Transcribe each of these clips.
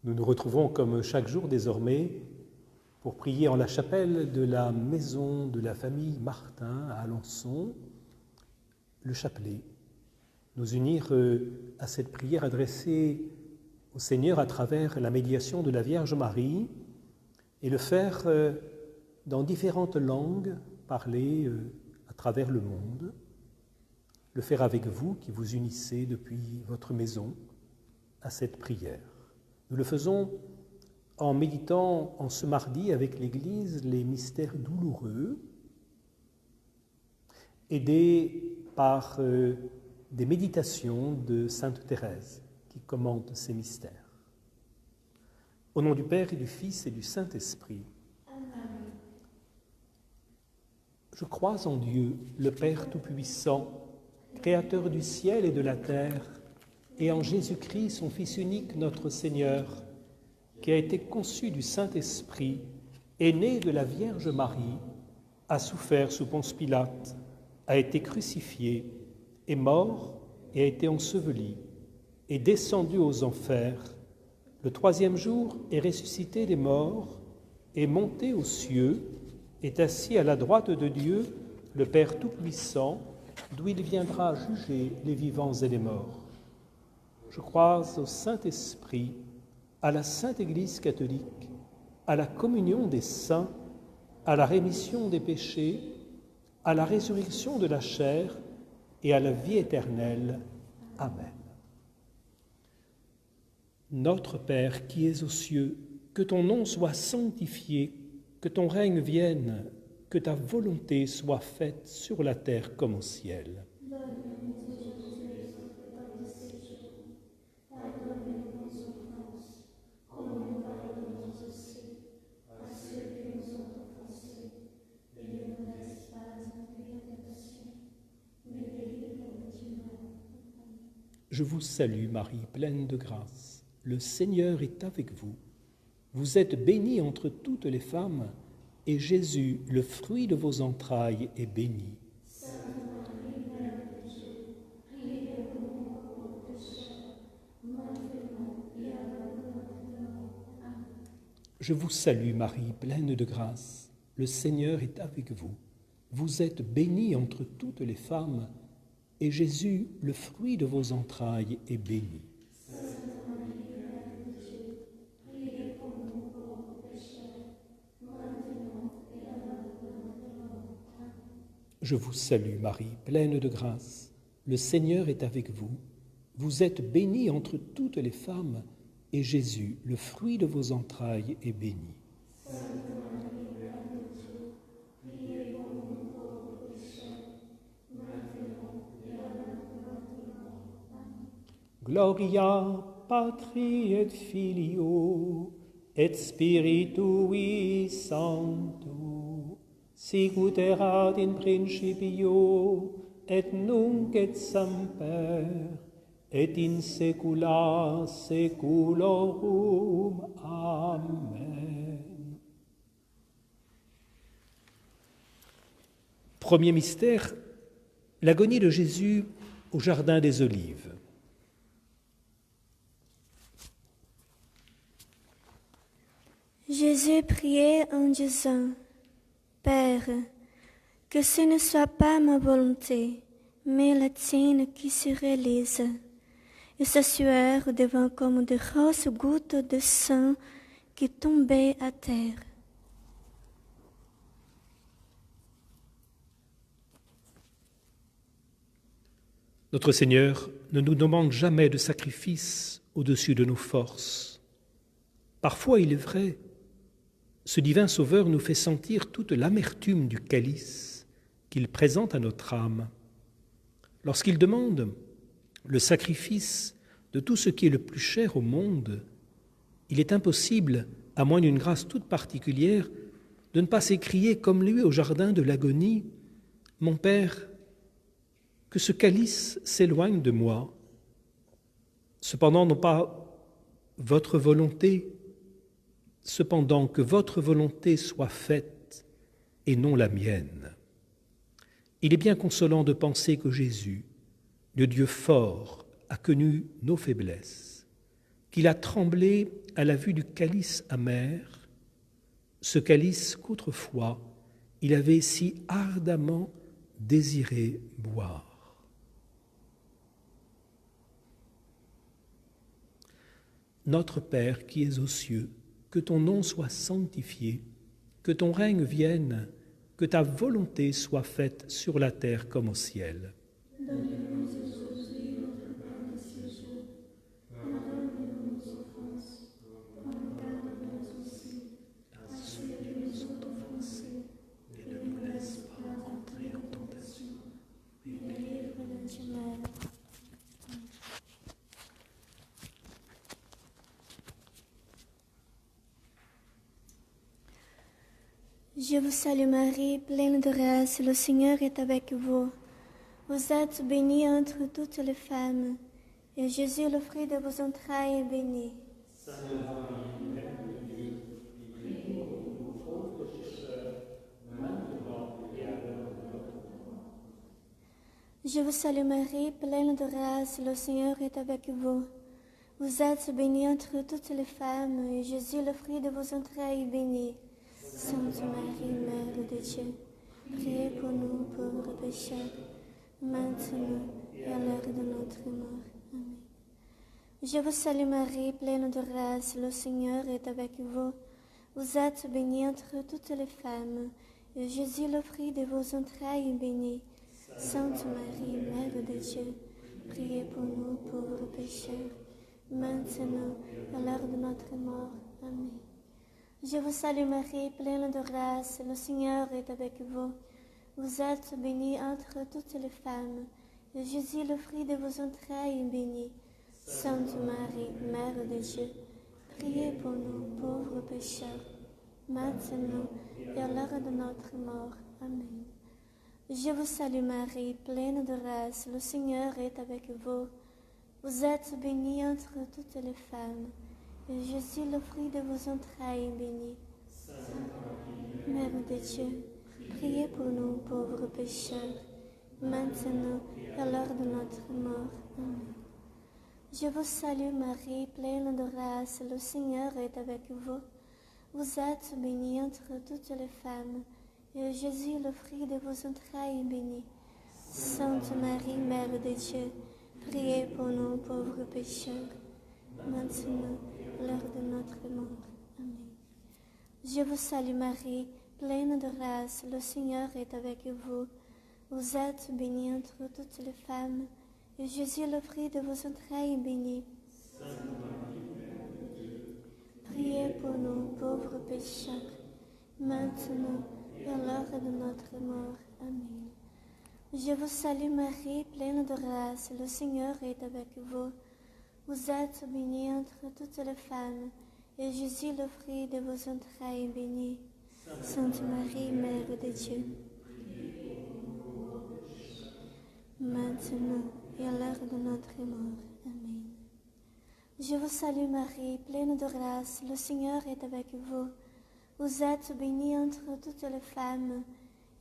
Nous nous retrouvons comme chaque jour désormais pour prier en la chapelle de la maison de la famille Martin à Alençon, le chapelet. Nous unir à cette prière adressée au Seigneur à travers la médiation de la Vierge Marie et le faire dans différentes langues parlées à travers le monde. Le faire avec vous qui vous unissez depuis votre maison à cette prière. Nous le faisons en méditant en ce mardi avec l'Église les mystères douloureux, aidés par des méditations de Sainte Thérèse qui commande ces mystères. Au nom du Père et du Fils et du Saint-Esprit. Amen. Je crois en Dieu, le Père Tout-Puissant, Créateur du ciel et de la terre, et en Jésus-Christ, son Fils unique, notre Seigneur, qui a été conçu du Saint-Esprit, est né de la Vierge Marie, a souffert sous Ponce Pilate, a été crucifié, est mort et a été enseveli, est descendu aux enfers, le troisième jour est ressuscité des morts, est monté aux cieux, est assis à la droite de Dieu, le Père Tout-Puissant, d'où il viendra juger les vivants et les morts. Je crois au Saint-Esprit, à la Sainte Église catholique, à la communion des saints, à la rémission des péchés, à la résurrection de la chair et à la vie éternelle. Amen. Notre Père qui es aux cieux, que ton nom soit sanctifié, que ton règne vienne, que ta volonté soit faite sur la terre comme au ciel. Je vous salue Marie, pleine de grâce. Le Seigneur est avec vous. Vous êtes bénie entre toutes les femmes, et Jésus, le fruit de vos entrailles, est béni. Sainte Marie, Mère de Dieu, priez pour nous pauvres pécheurs, maintenant et à l'heure de notre mort. Amen. Je vous salue Marie, pleine de grâce. Le Seigneur est avec vous. Vous êtes bénie entre toutes les femmes, et Jésus, le fruit de vos entrailles, est béni. Sainte Marie, Mère de Dieu, priez pour nous pauvres pécheurs, maintenant et à l'heure de notre mort. Amen. Je vous salue Marie, pleine de grâce. Le Seigneur est avec vous. Vous êtes bénie entre toutes les femmes, et Jésus, le fruit de vos entrailles, est béni. Sainte Marie, Mère de Dieu, priez pour nous pauvres pécheurs, maintenant et à l'heure de notre mort. Amen. Gloria Patri et Filio et Spiritui Sancto, sicut erat in principio et nunc et semper et in saecula saeculorum. Amen. Premier mystère, l'agonie de Jésus au jardin des Olives. Jésus priait en disant, « Père, que ce ne soit pas ma volonté, mais la tienne qui se réalise. » Et sa sueur devint comme de grosses gouttes de sang qui tombaient à terre. Notre Seigneur ne nous demande jamais de sacrifice au-dessus de nos forces. Parfois, il est vrai, ce divin Sauveur nous fait sentir toute l'amertume du calice qu'il présente à notre âme. Lorsqu'il demande le sacrifice de tout ce qui est le plus cher au monde, il est impossible, à moins d'une grâce toute particulière, de ne pas s'écrier comme lui au jardin de l'agonie, « Mon Père, que ce calice s'éloigne de moi. Cependant, non pas votre volonté, cependant que votre volonté soit faite et non la mienne. » Il est bien consolant de penser que Jésus, le Dieu fort, a connu nos faiblesses, qu'il a tremblé à la vue du calice amer, ce calice qu'autrefois il avait si ardemment désiré boire. Notre Père qui es aux cieux, que ton nom soit sanctifié, que ton règne vienne, que ta volonté soit faite sur la terre comme au ciel. Donne-nous aujourd'hui notre pain de ce jour. Pardonne-nous nos offenses, comme pardonnons aussi à ceux qui nous ont offensés. Et ne nous laisse pas entrer en tentation, mais livre-nous du mal. Je vous salue Marie, pleine de grâce, le Seigneur est avec vous. Vous êtes bénie entre toutes les femmes, et Jésus, le fruit de vos entrailles, est béni. Sainte Marie, Mère de Dieu, priez pour nous pauvres pécheurs, maintenant et à l'heure de notre mort. Je vous salue Marie, pleine de grâce, le Seigneur est avec vous. Vous êtes bénie entre toutes les femmes, et Jésus, le fruit de vos entrailles, est béni. Sainte Marie, Mère de Dieu, priez pour nous pauvres pécheurs, maintenant et à l'heure de notre mort. Amen. Je vous salue Marie, pleine de grâce, le Seigneur est avec vous. Vous êtes bénie entre toutes les femmes, et Jésus, le fruit de vos entrailles, est béni. Sainte Marie, Mère de Dieu, priez pour nous pauvres pécheurs, maintenant et à l'heure de notre mort. Amen. Je vous salue Marie, pleine de grâce, le Seigneur est avec vous. Vous êtes bénie entre toutes les femmes, et Jésus, le fruit de vos entrailles, est béni. Sainte Marie, Mère de Dieu, priez pour nous pauvres pécheurs, maintenant et à l'heure de notre mort. Amen. Je vous salue Marie, pleine de grâce, le Seigneur est avec vous. Vous êtes bénie entre toutes les femmes, et Jésus, le fruit de vos entrailles, est béni. Mère de Dieu, priez pour nous pauvres pécheurs, maintenant et à l'heure de notre mort. Amen. Je vous salue Marie, pleine de grâce, le Seigneur est avec vous. Vous êtes bénie entre toutes les femmes, et Jésus, le fruit de vos entrailles, est béni. Sainte Marie, Mère de Dieu, priez pour nous pauvres pécheurs, maintenant et à l'heure de notre mort. Amen. Je vous salue Marie, pleine de grâce, le Seigneur est avec vous. Vous êtes bénie entre toutes les femmes, et Jésus, le fruit de vos entrailles, est béni. Sainte Marie, Mère de Dieu, priez pour nous pauvres pécheurs, maintenant et à l'heure de notre mort. Amen. Je vous salue Marie, pleine de grâce, le Seigneur est avec vous. Vous êtes bénie entre toutes les femmes, et Jésus, le fruit de vos entrailles, est béni. Sainte Marie, Mère de Dieu, maintenant et à l'heure de notre mort. Amen. Je vous salue Marie, pleine de grâce, le Seigneur est avec vous. Vous êtes bénie entre toutes les femmes,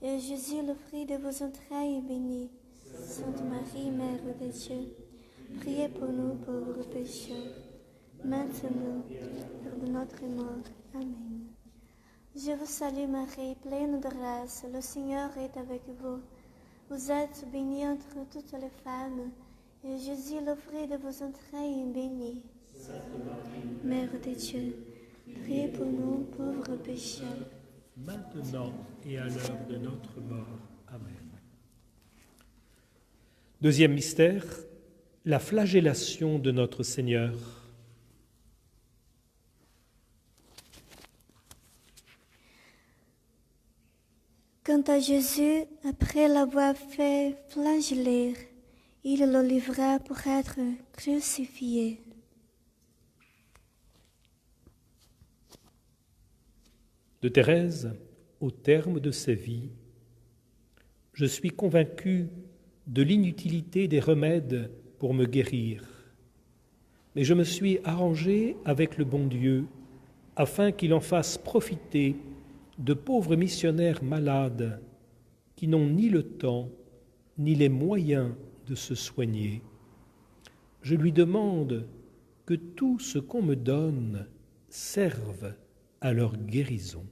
et Jésus, le fruit de vos entrailles, est béni. Sainte Marie, Mère de Dieu, priez pour nous pauvres pécheurs, maintenant et à l'heure de notre mort. Amen. Je vous salue Marie, pleine de grâce, le Seigneur est avec vous. Vous êtes bénie entre toutes les femmes, et Jésus, le fruit de vos entrailles, est béni. Sainte Marie, Mère de Dieu, priez pour nous pauvres pécheurs, maintenant et à l'heure de notre mort. Amen. Deuxième mystère, la flagellation de notre Seigneur. Quant à Jésus, après l'avoir fait flageller, il le livra pour être crucifié. De Thérèse, au terme de sa vie, je suis convaincu de l'inutilité des remèdes pour me guérir, mais je me suis arrangé avec le bon Dieu afin qu'il en fasse profiter de pauvres missionnaires malades qui n'ont ni le temps ni les moyens de se soigner. Je lui demande que tout ce qu'on me donne serve à leur guérison.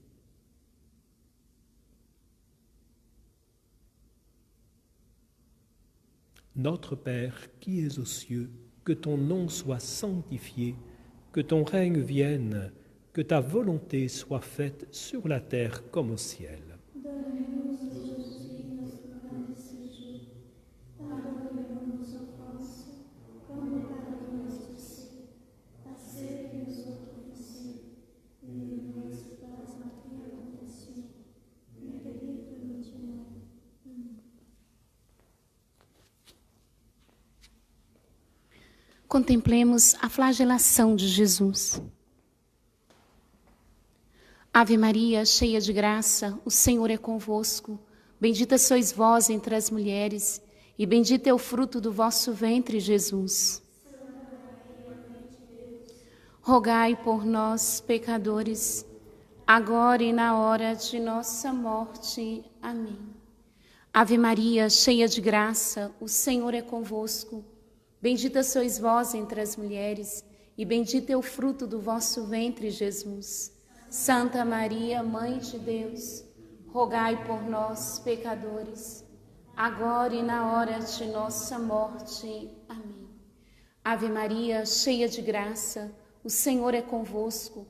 Notre Père qui es aux cieux, que ton nom soit sanctifié, que ton règne vienne, que ta volonté soit faite sur la terre comme au ciel. Donne-nous aujourd'hui notre pain de ce jour. Pardonne-nous nos offenses, comme nous pardonnons aussi à ceux qui nous ont offensés. Et ne nous laisse pas entrer en tentation, mais délivre-nous du mal. Amen. Contemplemos a flagelação de Jesus. Ave Maria, cheia de graça, o Senhor é convosco. Bendita sois vós entre as mulheres, e bendito é o fruto do vosso ventre, Jesus. Rogai por nós, pecadores, agora e na hora de nossa morte. Amém. Ave Maria, cheia de graça, o Senhor é convosco. Bendita sois vós entre as mulheres, e bendito é o fruto do vosso ventre, Jesus. Santa Maria, Mãe de Deus, rogai por nós, pecadores, agora e na hora de nossa morte. Amém. Ave Maria, cheia de graça, o Senhor é convosco.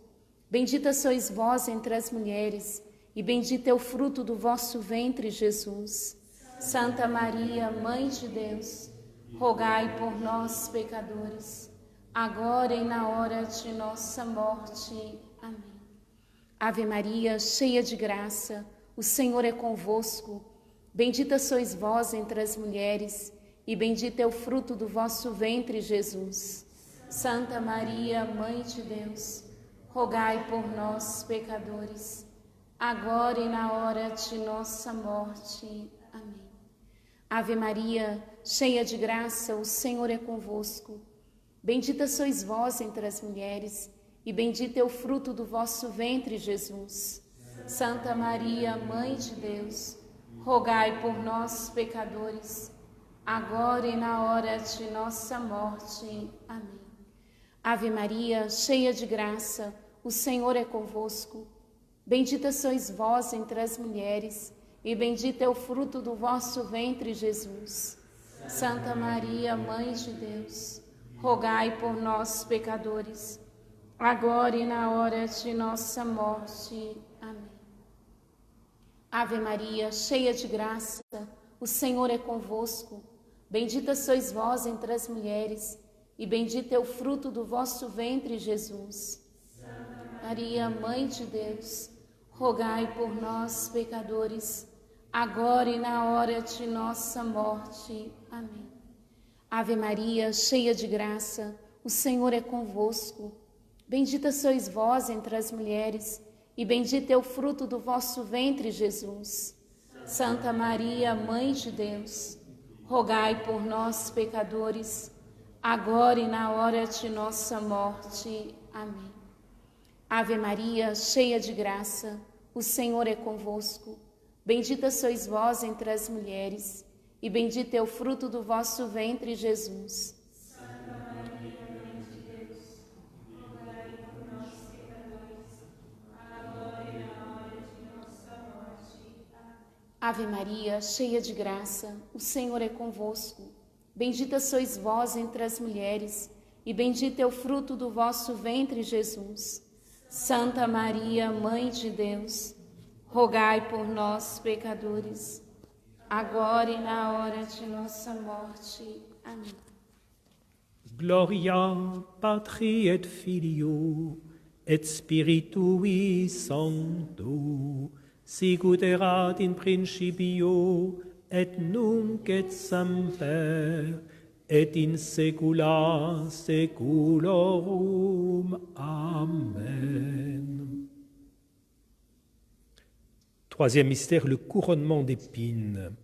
Bendita sois vós entre as mulheres, e bendito é o fruto do vosso ventre, Jesus. Santa Maria, Mãe de Deus, rogai por nós, pecadores, agora e na hora de nossa morte. Amém. Ave Maria, cheia de graça, o Senhor é convosco. Bendita sois vós entre as mulheres, e bendito é o fruto do vosso ventre, Jesus. Santa Maria, Mãe de Deus, rogai por nós, pecadores, agora e na hora de nossa morte. Amém. Ave Maria, cheia de graça, o Senhor é convosco. Bendita sois vós entre as mulheres, e bendito é o fruto do vosso ventre, Jesus. Santa Maria, Mãe de Deus, rogai por nós, pecadores, agora e na hora de nossa morte. Amém. Ave Maria, cheia de graça, o Senhor é convosco. Bendita sois vós entre as mulheres, e bendito é o fruto do vosso ventre, Jesus. Santa Maria, Mãe de Deus, rogai por nós, pecadores, agora e na hora de nossa morte. Amém. Ave Maria, cheia de graça, o Senhor é convosco. Bendita sois vós entre as mulheres, e bendito é o fruto do vosso ventre, Jesus. Santa Maria, Mãe de Deus, rogai por nós, pecadores, agora e na hora de nossa morte. Amém. Ave Maria, cheia de graça, o Senhor é convosco. Bendita sois vós entre as mulheres, e bendito é o fruto do vosso ventre, Jesus. Santa Maria, Mãe de Deus, rogai por nós, pecadores, agora e na hora de nossa morte. Amém. Ave Maria, cheia de graça, o Senhor é convosco. Bendita sois vós entre as mulheres, e bendito é o fruto do vosso ventre, Jesus. Santa Maria, Mãe de Deus, rogai por nós, pecadores, agora e na hora de nossa morte. Amém. Ave Maria, cheia de graça, o Senhor é convosco. Bendita sois vós entre as mulheres, e bendito é o fruto do vosso ventre, Jesus. Santa Maria, Mãe de Deus, rogai por nós, pecadores, agora e na hora de nossa morte. Amém. Gloria Patri et Filio et Spiritui Sancto, sicut erat in principio et nunc et semper et in saecula saeculorum. Amen. Troisième mystère, le couronnement d'épines.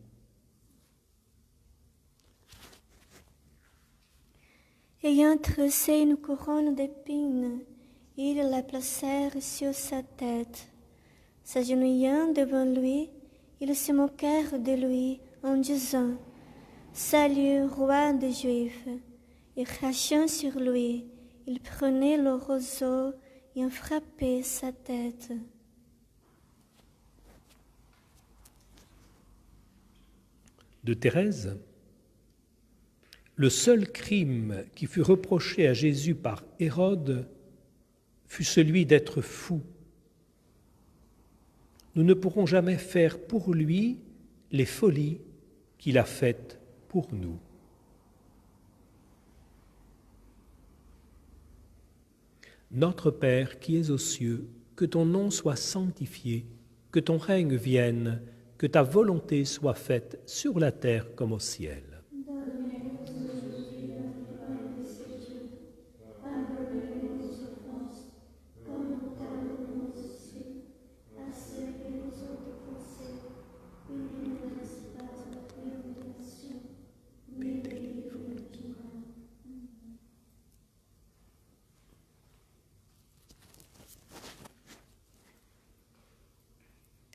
Ayant tressé une couronne d'épines, ils la placèrent sur sa tête. S'agenouillant devant lui, ils se moquèrent de lui en disant « Salut, roi des Juifs !» Et crachant sur lui, il prenait le roseau et en frappait sa tête. De Thérèse, le seul crime qui fut reproché à Jésus par Hérode fut celui d'être fou. Nous ne pourrons jamais faire pour lui les folies qu'il a faites pour nous. Notre Père qui es aux cieux, que ton nom soit sanctifié, que ton règne vienne, que ta volonté soit faite sur la terre comme au ciel.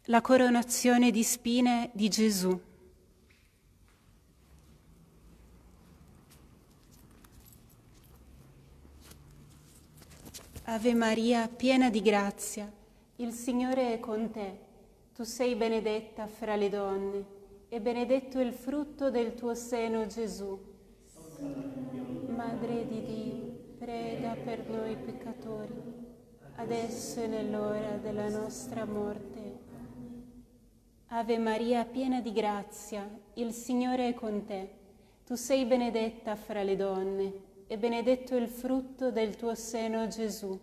La coronazione di spine di Gesù. Ave Maria, piena di grazia, il Signore è con te. Tu sei benedetta fra le donne, e benedetto il frutto del tuo seno, Gesù. Madre di Dio, prega per noi peccatori, adesso e nell'ora della nostra morte. Ave Maria, piena di grazia, il Signore è con te. Tu sei benedetta fra le donne, e benedetto il frutto del tuo seno, Gesù.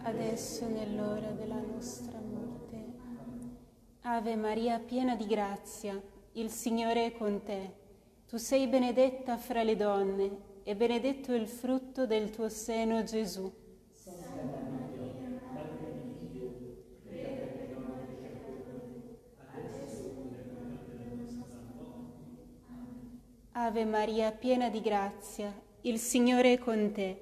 Adesso e nell'ora della nostra morte. Ave Maria, piena di grazia, il Signore è con te. Tu sei benedetta fra le donne, e benedetto il frutto del tuo seno, Gesù. Ave Maria, piena di grazia, il Signore è con te.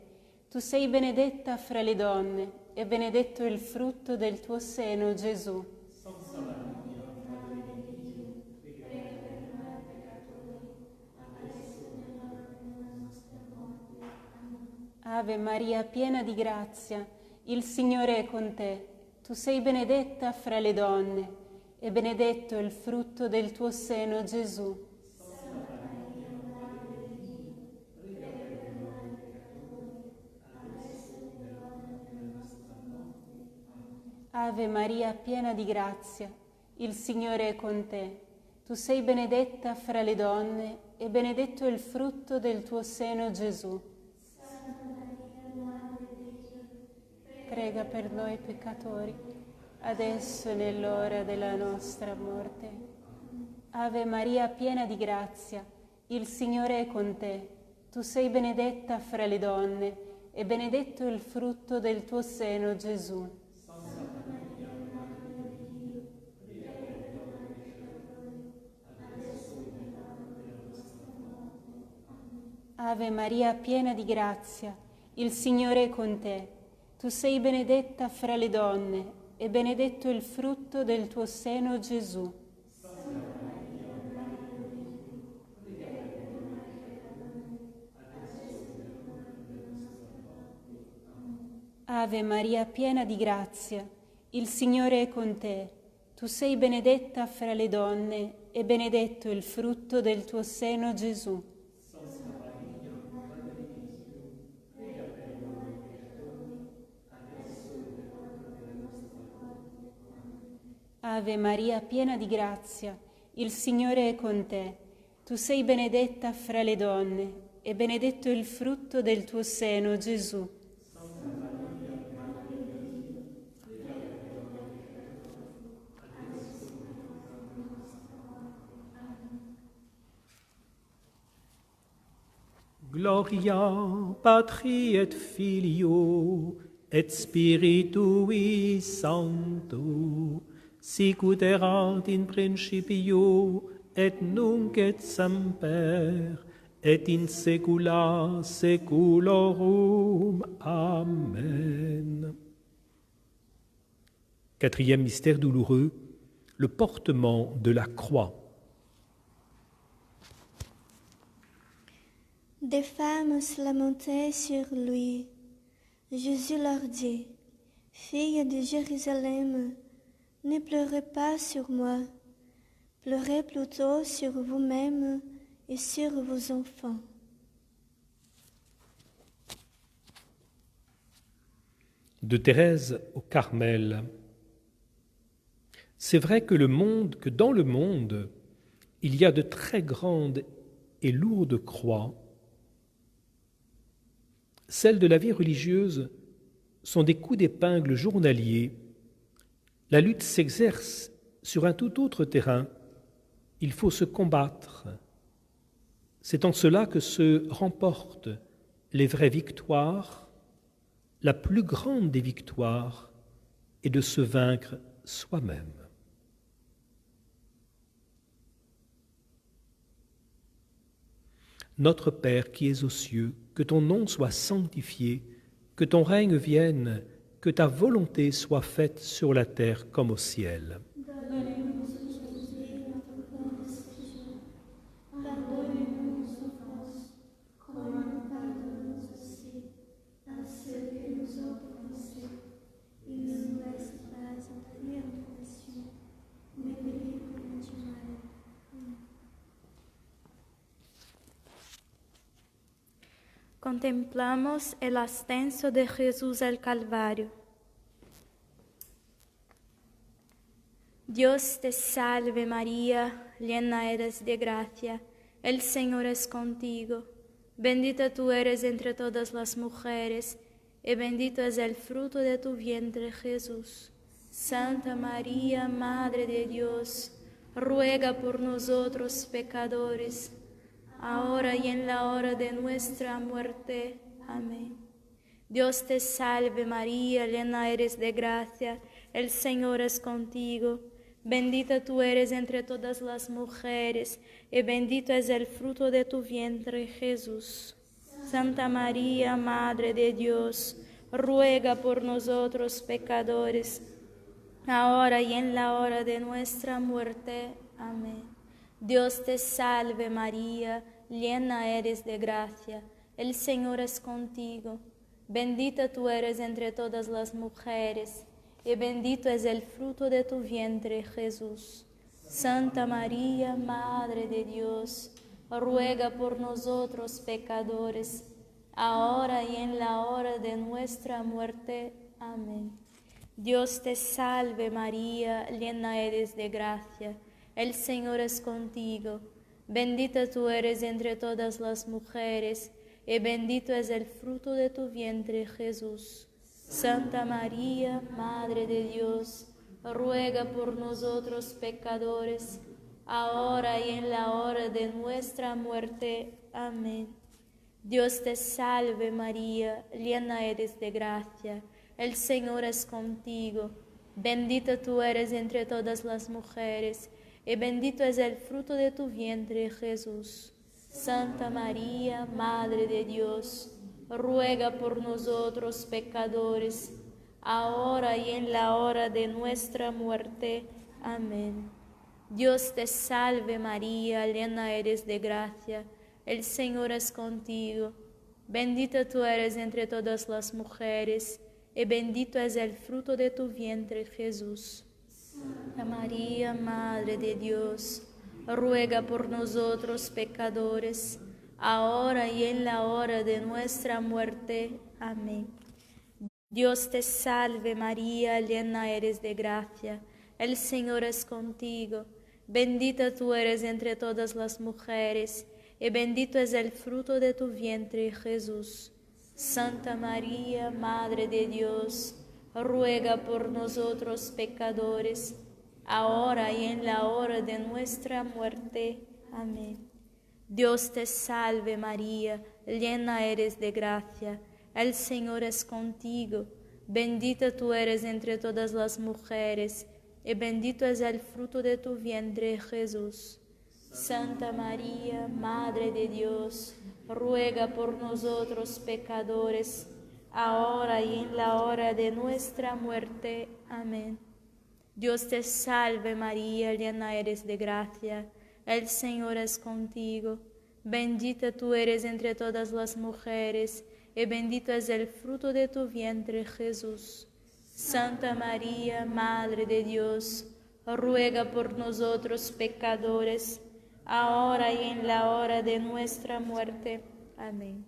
Tu sei benedetta fra le donne, e benedetto il frutto del tuo seno, Gesù. Ave Maria, piena di grazia, il Signore è con te. Tu sei benedetta fra le donne, e benedetto il frutto del tuo seno, Gesù. Ave Maria, piena di grazia, il Signore è con te. Tu sei benedetta fra le donne, e benedetto il frutto del tuo seno, Gesù. Prega per noi peccatori, adesso e nell'ora della nostra morte. Ave Maria, piena di grazia, il Signore è con te. Tu sei benedetta fra le donne, e benedetto il frutto del tuo seno, Gesù. Ave Maria, piena di grazia, il Signore è con te. Tu sei benedetta fra le donne, e benedetto il frutto del tuo seno, Gesù. Ave Maria, piena di grazia, il Signore è con te. Tu sei benedetta fra le donne, e benedetto il frutto del tuo seno, Gesù. Ave Maria, piena di grazia, il Signore è con te. Tu sei benedetta fra le donne, e benedetto il frutto del tuo seno, Gesù. Gloria Patri et Filio et Spiritui Sancto, sicut erat in principio et nunc et semper et in saecula saeculorum. Amen. Quatrième mystère douloureux, le portement de la croix. Des femmes se lamentaient sur lui. Jésus leur dit, « Filles de Jérusalem, ne pleurez pas sur moi, pleurez plutôt sur vous-même et sur vos enfants. » De Thérèse au Carmel. C'est vrai que dans le monde, il y a de très grandes et lourdes croix. Celles de la vie religieuse sont des coups d'épingle journaliers. La lutte s'exerce sur un tout autre terrain. Il faut se combattre. C'est en cela que se remportent les vraies victoires. La plus grande des victoires est de se vaincre soi-même. Notre Père qui es aux cieux, que ton nom soit sanctifié, que ton règne vienne, que ta volonté soit faite sur la terre comme au ciel. Donne-nous aujourd'hui notre pain de ce jour. Pardonne-nous nos offenses, comme nous pardonnons aussi à ceux qui nous ont offensés. Et ne nous laisse pas entrer en tentation, mais délivre-nous du mal. Amen. Contemplamos el ascenso de Jesús al Calvario. Dios te salve María, llena eres de gracia, el Señor es contigo. Bendita tú eres entre todas las mujeres, y bendito es el fruto de tu vientre Jesús. Santa María, Madre de Dios, ruega por nosotros pecadores, ahora y en la hora de nuestra muerte. Amén. Dios te salve María, llena eres de gracia, el Señor es contigo. Bendita tú eres entre todas las mujeres, y bendito es el fruto de tu vientre Jesús. Santa María, Madre de Dios, ruega por nosotros pecadores, ahora y en la hora de nuestra muerte. Amén. Dios te salve María, llena eres de gracia, el Señor es contigo. Bendita tú eres entre todas las mujeres, y bendito es el fruto de tu vientre Jesús. Santa María, Madre de Dios, ruega por nosotros pecadores, ahora y en la hora de nuestra muerte. Amén. Dios te salve María, llena eres de gracia, el Señor es contigo. Bendita tú eres entre todas las mujeres, y bendito es el fruto de tu vientre Jesús. Santa María, Madre de Dios, ruega por nosotros pecadores, ahora y en la hora de nuestra muerte. Amén. Dios te salve María, llena eres de gracia, el Señor es contigo. Bendita tú eres entre todas las mujeres, y bendito es el fruto de tu vientre Jesús. Santa María, Madre de Dios, ruega por nosotros pecadores, ahora y en la hora de nuestra muerte. Amén. Dios te salve María, llena eres de gracia, el Señor es contigo. Bendita tú eres entre todas las mujeres, y bendito es el fruto de tu vientre Jesús. Santa María, Madre de Dios, ruega por nosotros pecadores, ahora y en la hora de nuestra muerte. Amén. Dios te salve María, llena eres de gracia, el Señor es contigo. Bendita tú eres entre todas las mujeres, y bendito es el fruto de tu vientre Jesús. Santa María, Madre de Dios, ruega por nosotros pecadores, ahora y en la hora de nuestra muerte. Amén. Dios te salve María, llena eres de gracia, el Señor es contigo. Bendita tú eres entre todas las mujeres, y bendito es el fruto de tu vientre Jesús. Santa María, Madre de Dios, ruega por nosotros pecadores, ahora y en la hora de nuestra muerte. Amén. Dios te salve María, llena eres de gracia, el Señor es contigo. Bendita tú eres entre todas las mujeres, y bendito es el fruto de tu vientre, Jesús. Santa María, Madre de Dios, ruega por nosotros pecadores, ahora y en la hora de nuestra muerte. Amén.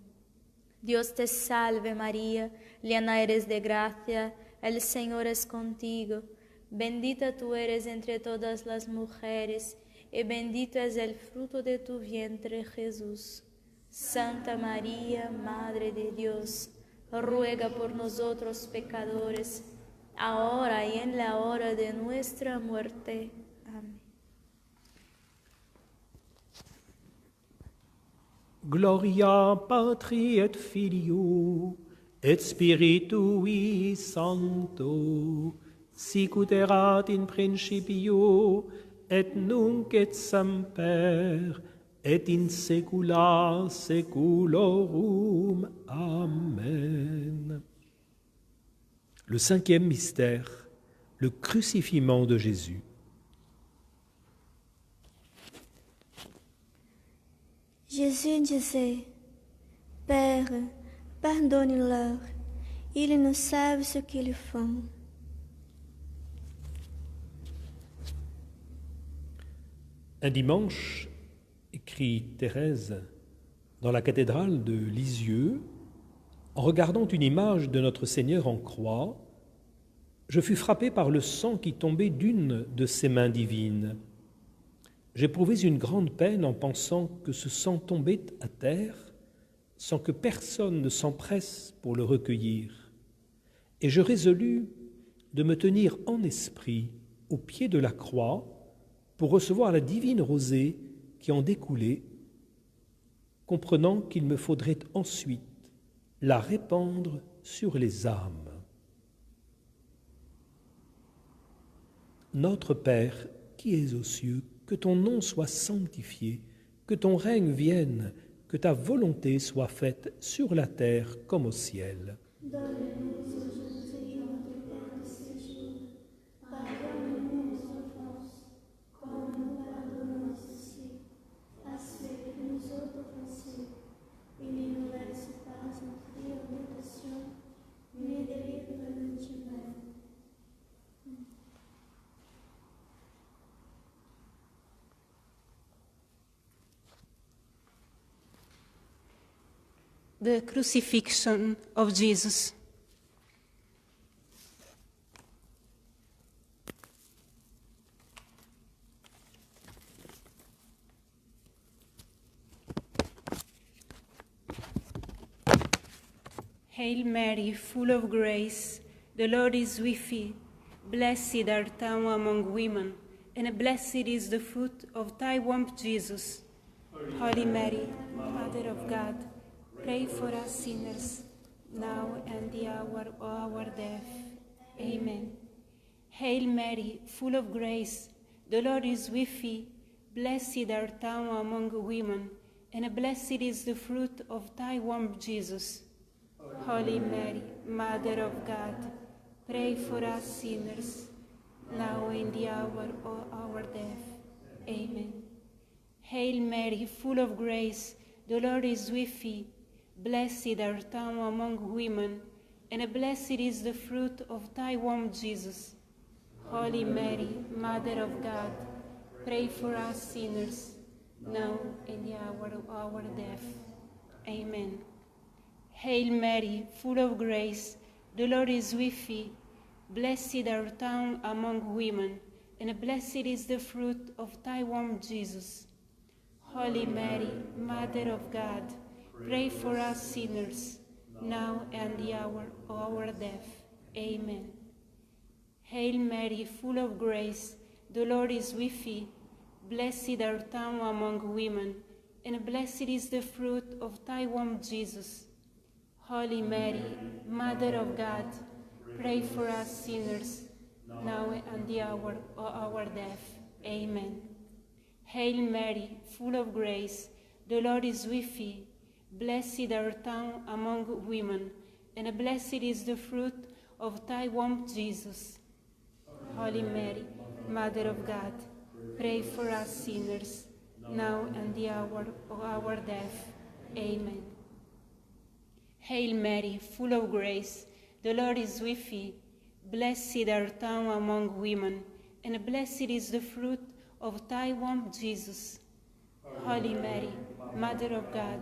Dios te salve María, llena eres de gracia, el Señor es contigo. Bendita tú eres entre todas las mujeres, y bendito es el fruto de tu vientre, Jesús. Santa María, Madre de Dios, ruega por nosotros pecadores, ahora y en la hora de nuestra muerte. Amén. Gloria Patri et Filio et Spiritui Sancto, sicut erat in principio et nunc et semper et in saecula saeculorum. Amen. Le cinquième mystère, le crucifixion de Jésus. Jésus disait, Père, pardonne-leur, ils ne savent ce qu'ils font. Un dimanche, écrit Thérèse, dans la cathédrale de Lisieux, en regardant une image de notre Seigneur en croix, je fus frappé par le sang qui tombait d'une de ses mains divines. J'éprouvais une grande peine en pensant que ce sang tombait à terre sans que personne ne s'empresse pour le recueillir. Et je résolus de me tenir en esprit au pied de la croix pour recevoir la divine rosée qui en découlait, comprenant qu'il me faudrait ensuite la répandre sur les âmes. Notre Père qui es aux cieux, que ton nom soit sanctifié, que ton règne vienne, que ta volonté soit faite sur la terre comme au ciel. Donne-nous aujourd'hui notre pain de ce jour. Pardonne-nous nos offenses, comme nous pardonnons aussi à ceux qui nous ont offensés. Et ne nous laisse pas entrer en tentation, mais délivre-nous du mal. The crucifixion of Jesus. Hail Mary, full of grace, the Lord is with thee. Blessed art thou among women, and blessed is the fruit of thy womb, Jesus. Holy Mary, Mother of God, pray for us sinners, now and the hour of our death. Amen. Hail Mary, full of grace, the Lord is with thee. Blessed art thou among women, and blessed is the fruit of thy womb, Jesus. Holy Mary, Mother of God, pray for us sinners, now and the hour of our death. Amen. Hail Mary, full of grace, the Lord is with thee. Blessed art thou among women, and blessed is the fruit of thy womb, Jesus. Holy Mary, Mother of God, pray for us sinners, now and the hour of our death. Amen. Hail Mary, full of grace, the Lord is with thee. Blessed art thou among women, and blessed is the fruit of thy womb, Jesus. Holy Mary, Mother of God, pray for us sinners, now and the hour of our death. Amen. Hail Mary, full of grace, the Lord is with thee. Blessed art thou among women, and blessed is the fruit of thy womb, Jesus. Holy Mary, Mother of God, pray for us sinners, now and the hour of our death. Amen. Hail Mary, full of grace, the Lord is with thee. Blessed art thou among women, and blessed is the fruit of thy womb, Jesus. Holy Mary, Mother of God, pray for us sinners, now and the hour of our death. Amen. Hail Mary, full of grace, the Lord is with thee. Blessed art thou among women, and blessed is the fruit of thy womb, Jesus. Holy Mary, Mother of God,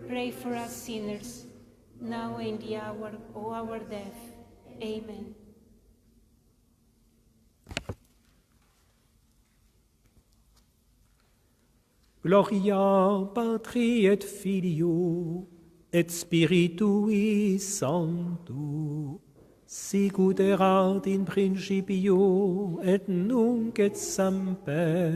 pray for us sinners, now and the hour of our death. Amen. Gloria Patri et Filio et Spiritui Sancto, sicut erat in principio et nunc et semper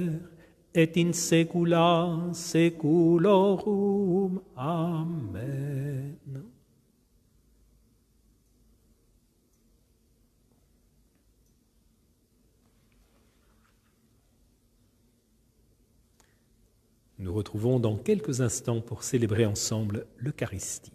et in saecula saeculorum. Amen. Nous retrouvons dans quelques instants pour célébrer ensemble l'Eucharistie.